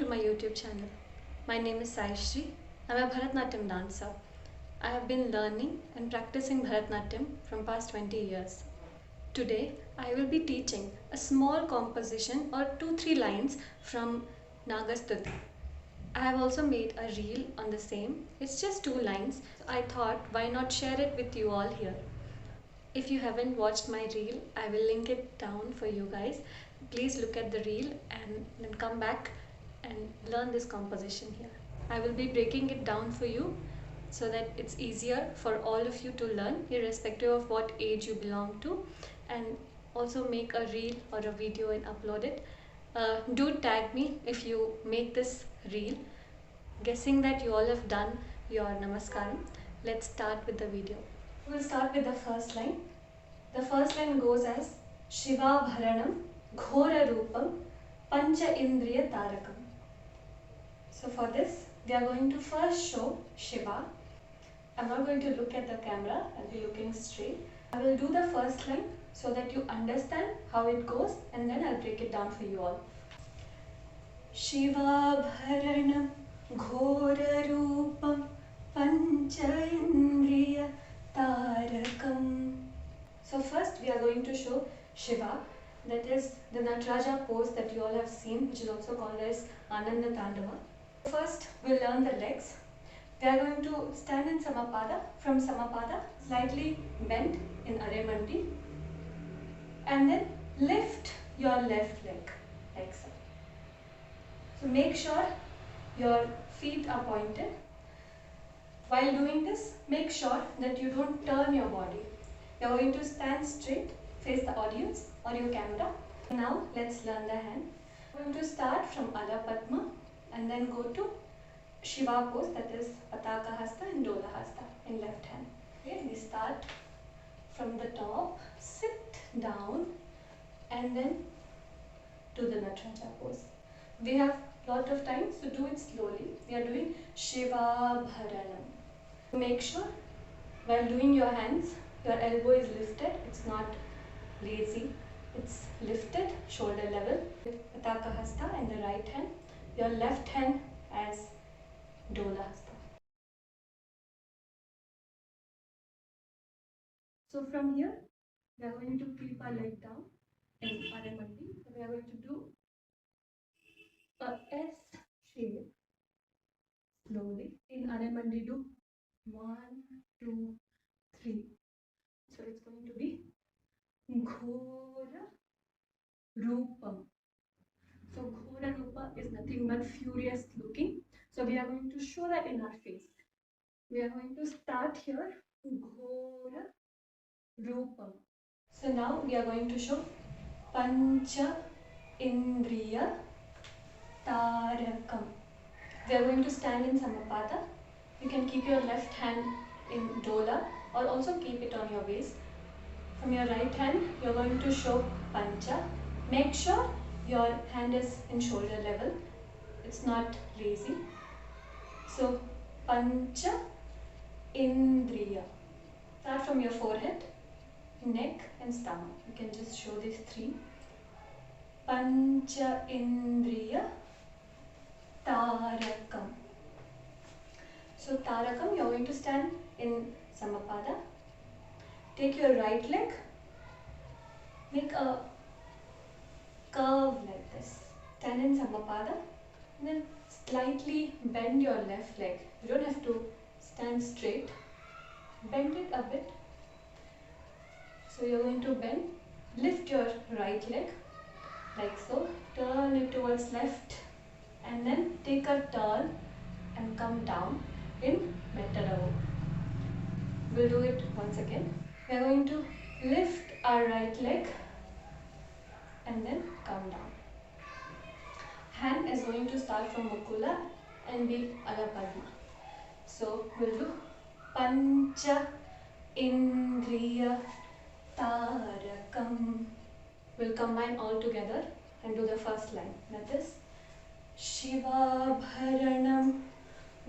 my YouTube channel. My name is Saishri. I'm a Bharatanatyam dancer. I have been learning and practicing Bharatanatyam from past 20 years. Today, I will be teaching a small composition or 2-3 lines from Naga Stuti. I have also made a reel on the same. It's just 2 lines. I thought, why not share it with you all here? If you haven't watched my reel, I will link it down for you guys. Please look at the reel and then come back and learn this composition here. I will be breaking it down for you so that it's easier for all of you to learn irrespective of what age you belong to, and also make a reel or a video and upload it. Do tag me if you make this reel. Guessing that you all have done your namaskaram, let's start with the video. We'll start with the first line. The first line goes as Shiva Bharanam Ghora Rupam Pancha Indriya Tarakam. So for this, we are going to first show Shiva. I'm not going to look at the camera, I'll be looking straight. I will do the first line so that you understand how it goes, and then I'll break it down for you all. Shiva Bharanam Ghora Rupam Pancha Indriya Tarakam. So first we are going to show Shiva, that is the Nataraja pose that you all have seen, which is also called as Ananda Tandava. First we'll learn the legs. We are going to stand in Samapada. From Samapada, slightly bend in Aremandi, and then lift your left leg like so. So make sure your feet are pointed. While doing this, make sure that you don't turn your body. You are going to stand straight, face the audience or your camera. Now let's learn the hand. We are going to start from Adha Padma and then go to Shiva pose, that is Pataka Hasta and Dola Hasta in left hand. Okay, we start from the top, sit down and then do the Nataraja pose. We have lot of time, so do it slowly. We are doing Shiva Bharanam. Make sure while doing your hands, your elbow is lifted, it's not lazy, it's lifted, shoulder level. Pataka Hasta in the right hand, your left hand as Dola Hasta. So from here, we are going to keep our leg down in Aremandi. So we are going to do a S shape slowly. In Aremandi, do 1, 2, 3. So it's going to be Ghora Rupam. So Ghora Rupa is nothing but furious looking. So we are going to show that in our face. We are going to start here, Ghora Rupam. So now we are going to show Pancha Indriya Tarakam. We are going to stand in Samapada. You can keep your left hand in Dola or also keep it on your waist. From your right hand, you are going to show Pancha. Make sure your hand is in shoulder level. It's not lazy. So Pancha Indriya. Start from your forehead, neck and stomach. You can just show these 3. Pancha Indriya Tarakam. So Tarakam, you are going to stand in Samapada. Take your right leg, make a curve like this. Stand in Samapada and then slightly bend your left leg. You don't have to stand straight. Bend it a bit. So you are going to bend. Lift your right leg like so. Turn it towards left and then take a turn and come down in Mettadavu. We'll do it once again. We are going to lift our right leg and then come down. Hand is going to start from Mukula and be Adha Padma. So we'll do Pancha Indriya Tarakam. We'll combine all together and do the first line. That is Shiva Bharanam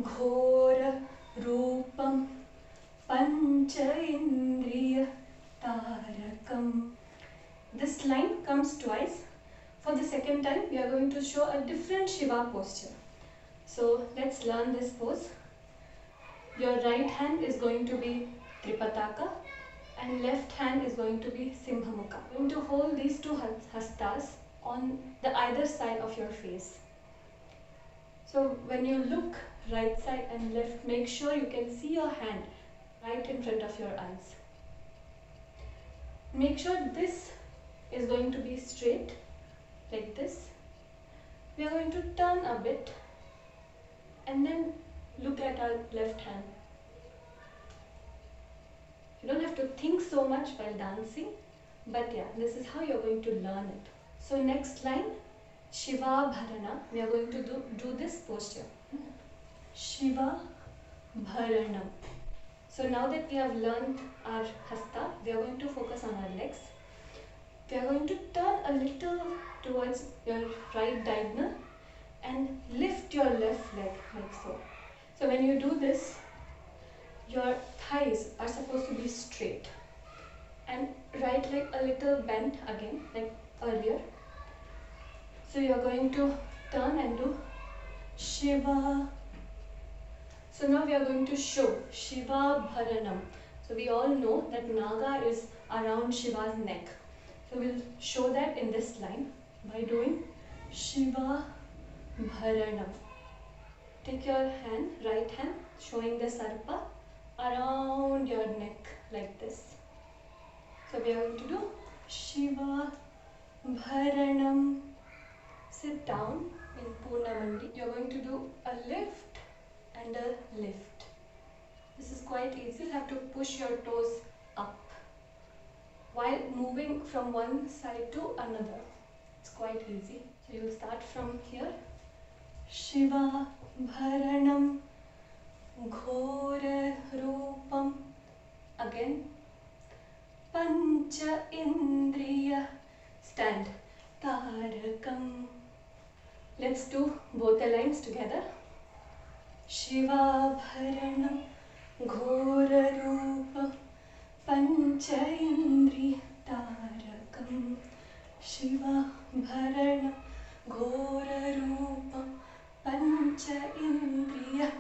Ghora Rupam Pancha Indriya Tarakam. This line comes twice. For the second time, we are going to show a different Shiva posture. So let's learn this pose. Your right hand is going to be Tripataka and left hand is going to be Simhamukha. You're going to hold these two hastas on the either side of your face. So when you look right side and left, make sure you can see your hand right in front of your eyes. Make sure this is going to be straight like this. We are going to turn a bit and then look at our left hand. You don't have to think so much while dancing, but yeah, this is how you're going to learn it. So next line, Shiva Bharana, we are going to do this posture. Shiva Bharanam. So now that we have learned our hasta, we are going to focus on our legs. We are going to turn a little towards your right diagonal and lift your left leg like so. So when you do this, your thighs are supposed to be straight and right leg a little bent again like earlier. So you are going to turn and do Shiva. So now we are going to show Shiva Bharanam. So we all know that Naga is around Shiva's neck. So we'll show that in this line by doing Shiva Bharanam. Take your hand, right hand, showing the sarpa around your neck like this. So we are going to do Shiva Bharanam. Sit down in Purnamandi. You are going to do a lift and a lift. This is quite easy. You have to push your toes up while moving from one side to another. It's quite easy. So you will start from here. Shiva Bharanam Ghora Rupam. Again. Pancha Indriya. Stand. Tarakam. Let's do both the lines together. Shiva Bharanam Ghora Rupam Pancha Indriya Tarakam. Shiva Bharanam Ghora Rupam Pancha Indriya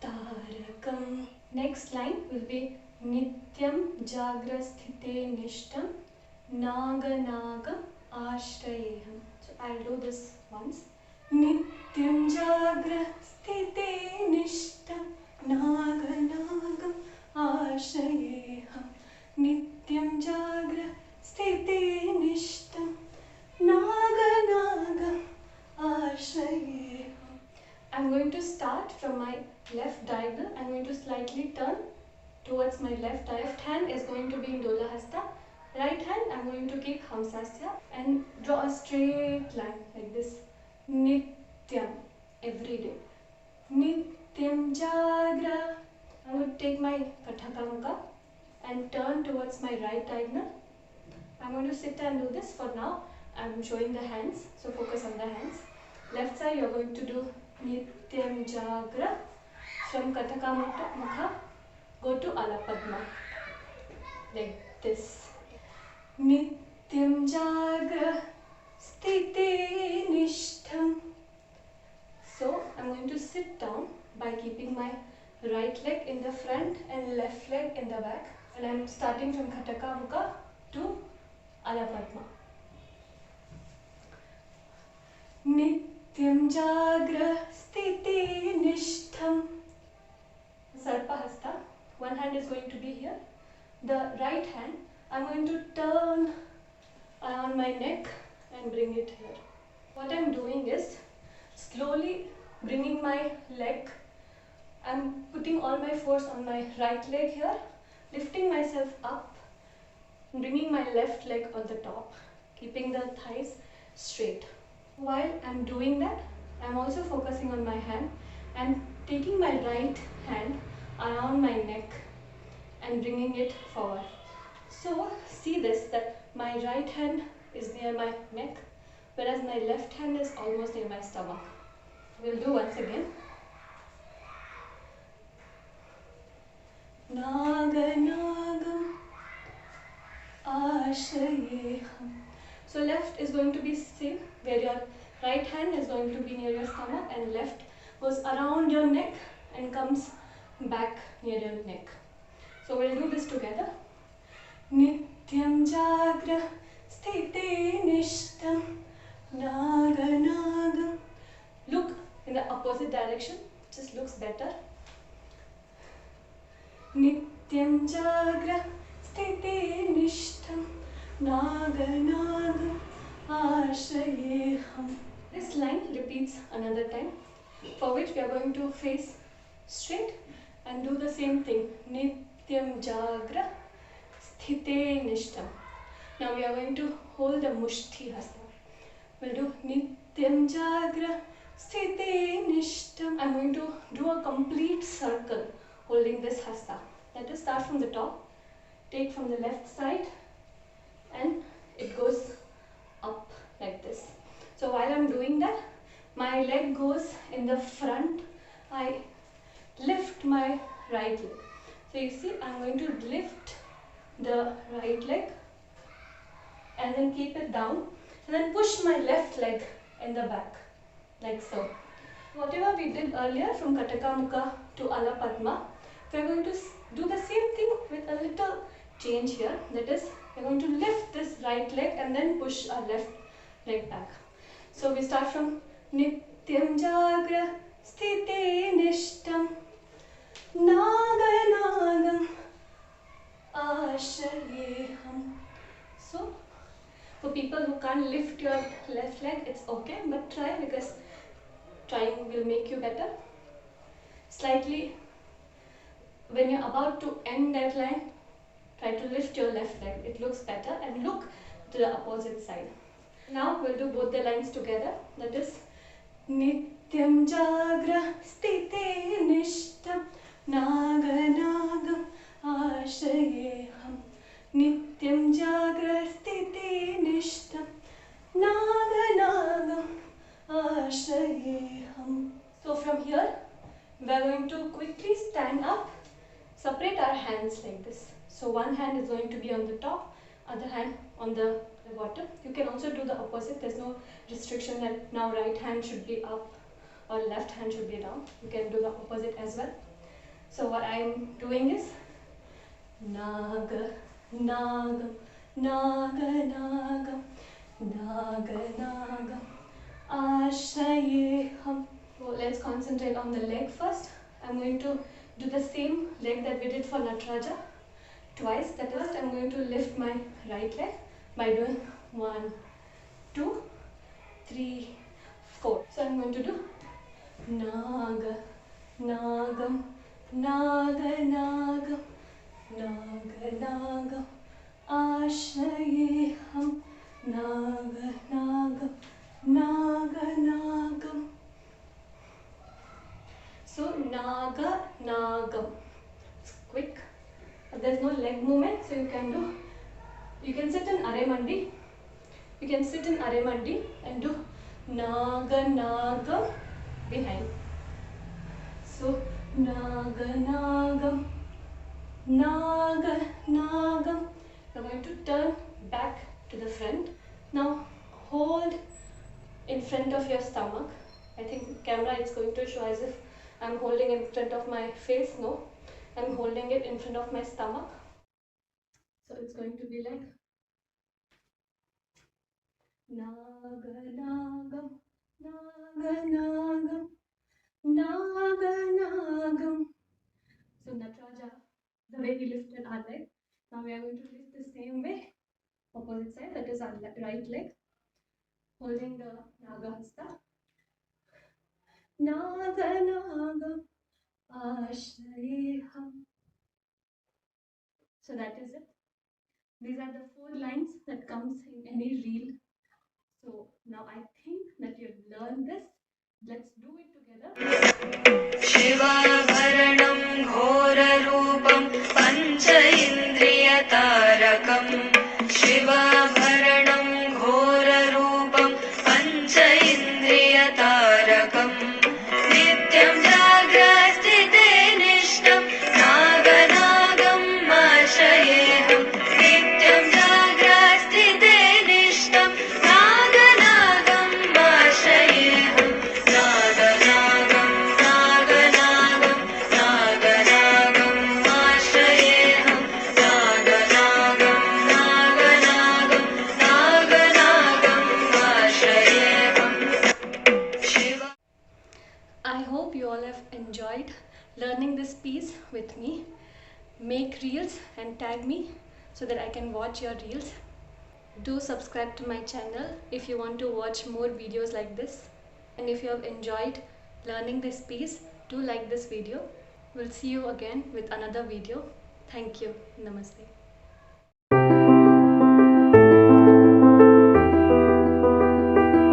Tarakam. Next line will be Nityam Jagra Sthite Nishtam Naga Naga Ashrayeham. So I'll do this once. Nityam Jagra Sthite Nishtam Naga Naga Ashrayeham. Nityam Jagra Sthite Nishtam Naga Naga Ashrayeham. I'm going to start from my left diagonal. I'm going to slightly turn towards my left. Left hand is going to be in Dola Hasta. Right hand, I'm going to keep Hamsasya and draw a straight line like this. Nityam, every day. Nityam Jagra. I'm going to take my Kathakamka and turn towards my right diagonal. I'm going to sit and do this for now. I'm showing the hands, so focus on the hands. Left side, you're going to do Nityam Jagra. From Kathakamukha, go to Alapadma. Like this. Nityam Jagra Sthite Nishtam. So I'm going to sit down by keeping my right leg in the front and left leg in the back. And I'm starting from Kathakamukha to Alapadma. Nityam Jagra Sthite Nishtam. Sarpa Hasta. One hand is going to be here. The right hand, I'm going to turn around my neck and bring it here. What I'm doing is slowly bringing my leg. I'm putting all my force on my right leg here, lifting myself up, bringing my left leg on the top, keeping the thighs straight. While I'm doing that, I'm also focusing on my hand and taking my right hand around my neck and bringing it forward. So see this, that my right hand is near my neck, whereas my left hand is almost near my stomach. We'll do once again. Naga Naga Ashrayeham. So left is going to be same, where your right hand is going to be near your stomach and left goes around your neck and comes back near your neck. So we'll do this together. Nityam Jagra Sthite Nishtam Naga Naga. Look in the opposite direction, just looks better. Nityam Jagra Sthite Nishtam Naga Naga Ashayeham. This line repeats another time, for which we are going to face straight and do the same thing. Nityam Jagra Sthite Nishtam. Now we are going to hold the Mushti Hasta. We'll do Nityam Jagra Sthite Nishtam. I'm going to do a complete circle holding this Hasta. Let us start from the top. Take from the left side and it goes up like this. So while I'm doing that, my leg goes in the front. I lift my right leg. So you see, I'm going to lift the right leg and then keep it down and then push my left leg in the back like so. Whatever we did earlier from Kataka Mukha to Alapadma, we are going to do the same thing with a little change here. That is, we are going to lift this right leg and then push our left leg back. So we start from Nityam Jagra Sthite Nishtam Naga Nagam Ashayeham. So for people who can't lift your left leg, it's okay, but try, because trying will make you better. Slightly, when you're about to end that line, try to lift your left leg. It looks better, and look to the opposite side. Now we'll do both the lines together. That is Nityam Jagra Sthite Nishtam Naga Nagam Ashayeham. Nityam Jagra Sthite Nishtam Naga Nagam Ashayeham. So from here, we are going to quickly stand up, separate our hands like this. So one hand is going to be on the top, other hand on the bottom. You can also do the opposite. There's no restriction that now right hand should be up or left hand should be down. You can do the opposite as well. So what I'm doing is Naga Naga Naga Naga Naga Naga Ashayeham. So let's concentrate on the leg first. I'm going to do the same leg that we did for Nataraja twice. That is, I'm going to lift my right leg by doing 1, 2, 3, 4. So I'm going to do Naga Nagam Naga Nagam Naga Nagam Ashayeham. Naga Nagam Naga Nagam. So Naga Nagam. It's quick. There's no leg movement, so you can sit in Aremandi. You can sit in Aremandi and do Naga Nagam behind. So Naga Nagam Naga Nagam. You're going to turn back to the front. Now hold in front of your stomach. I think camera is going to show as if I'm holding in front of my face. No, I'm holding it in front of my stomach. So it's going to be like Naga Nagam Naga Nagam Naga Nagam. So Nataraja, the way we lifted our leg, now we are going to lift the same way, opposite side, that is our right leg, holding the Naga Hasta. Naga Nagam Ashayeham. So that is it. These are the 4 lines that comes in any reel. So now I think that you've learned this. Let's do it together. Shivabharanam Ghorarupam Pancha Indriya Tarakam. Shivabharanam Ghorarupam Pancha Indriya Tarakam. Nityam Jagra Sthite Nishtam Naga Nagam Ashayeham. Nityam Jagra Sthite Nishtam Naga Nagam enjoyed learning this piece with me, make reels and tag me so that I can watch your reels. Do subscribe to my channel if you want to watch more videos like this. And if you have enjoyed learning this piece, do like this video. We'll see you again with another video. Thank you. Namaste.